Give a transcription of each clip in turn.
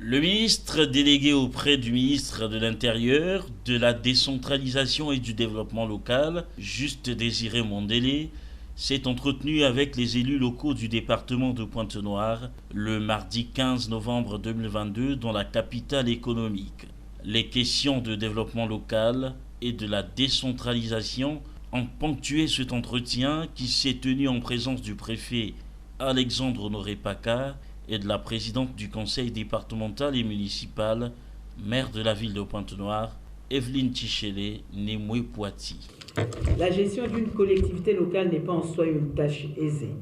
Le ministre délégué auprès du ministre de l'Intérieur, de la décentralisation et du développement local, Juste Désiré Mondélé, s'est entretenu avec les élus locaux du département de Pointe-Noire le mardi 15 novembre 2022 dans la capitale économique. Les questions de développement local et de la décentralisation ont ponctué cet entretien qui s'est tenu en présence du préfet Alexandre Honoré Paca et de la présidente du conseil départemental et municipal, maire de la ville de Pointe-Noire, Evelyne Tichele Nemwe-Poiti. La gestion d'une collectivité locale n'est pas en soi une tâche aisée.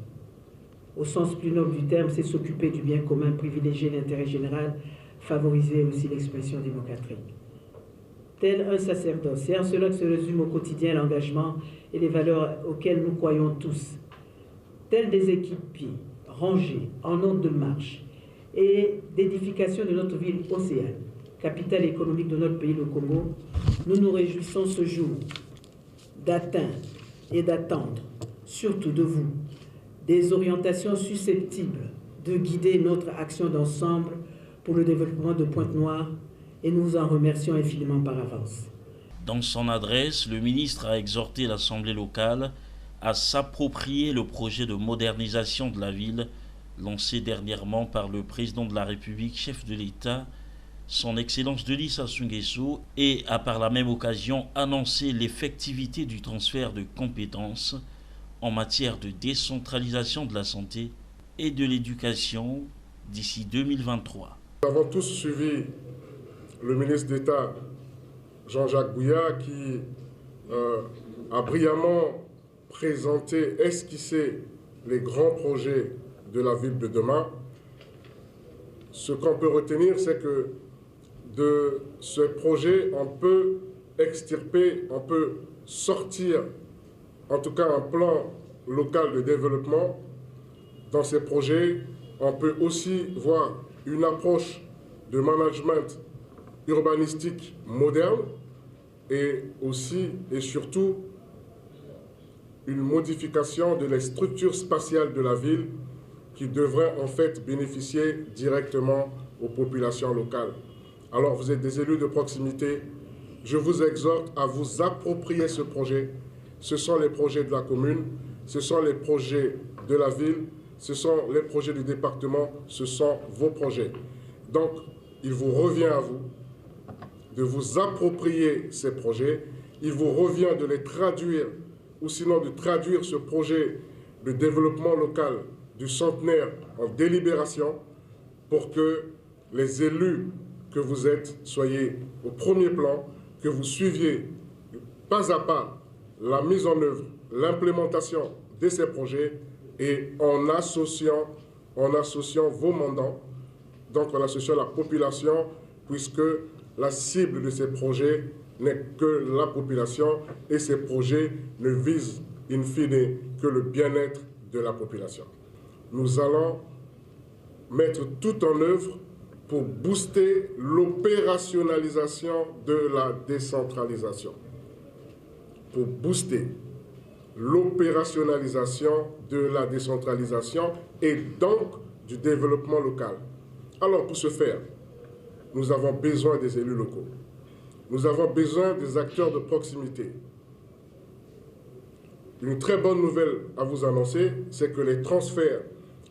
Au sens plus noble du terme, c'est s'occuper du bien commun, privilégier l'intérêt général, favoriser aussi l'expression démocratique. Tel un sacerdoce, c'est en cela que se résume au quotidien l'engagement et les valeurs auxquelles nous croyons tous. Tels des équipiers, rangés en ordre de marche et d'édification de notre ville Océane, capitale économique de notre pays, le Congo, nous nous réjouissons ce jour d'atteindre et d'attendre, surtout de vous, des orientations susceptibles de guider notre action d'ensemble pour le développement de Pointe-Noire et nous vous en remercions infiniment par avance. Dans son adresse, le ministre a exhorté l'Assemblée locale à s'approprier le projet de modernisation de la ville lancé dernièrement par le président de la République, chef de l'État, son Excellence Denis Sassou Nguesso, et a par la même occasion annoncé l'effectivité du transfert de compétences en matière de décentralisation de la santé et de l'éducation d'ici 2023. Nous avons tous suivi le ministre d'État Jean-Jacques Bouya qui a brillamment présenter, esquisser les grands projets de la ville de demain. Ce qu'on peut retenir, c'est que de ce projet, on peut extirper, on peut sortir, en tout cas un plan local de développement. Dans ces projets, on peut aussi voir une approche de management urbanistique moderne et aussi et surtout une modification de la structure spatiale de la ville qui devrait en fait bénéficier directement aux populations locales. Alors vous êtes des élus de proximité, je vous exhorte à vous approprier ce projet. Ce sont les projets de la commune, ce sont les projets de la ville, ce sont les projets du département, ce sont vos projets. Donc il vous revient à vous de vous approprier ces projets, il vous revient de les traduire ou sinon de traduire ce projet de développement local du centenaire en délibération pour que les élus que vous êtes soyez au premier plan, que vous suiviez pas à pas la mise en œuvre, l'implémentation de ces projets et en associant vos mandants, donc en associant la population, puisque la cible de ces projets n'est que la population et ces projets ne visent in fine que le bien-être de la population. Nous allons mettre tout en œuvre pour booster l'opérationnalisation de la décentralisation. Pour booster l'opérationnalisation de la décentralisation et donc du développement local. Alors pour ce faire, nous avons besoin des élus locaux. Nous avons besoin des acteurs de proximité. Une très bonne nouvelle à vous annoncer, c'est que les transferts,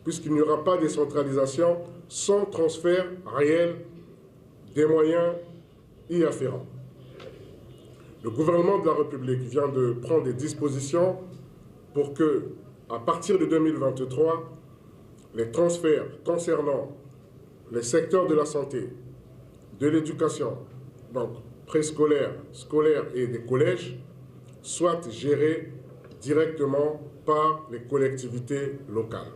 puisqu'il n'y aura pas de décentralisation, sans transfert réel des moyens y afférents. Le gouvernement de la République vient de prendre des dispositions pour que, à partir de 2023, les transferts concernant les secteurs de la santé, de l'éducation, donc préscolaire, scolaire et des collèges, soient gérés directement par les collectivités locales.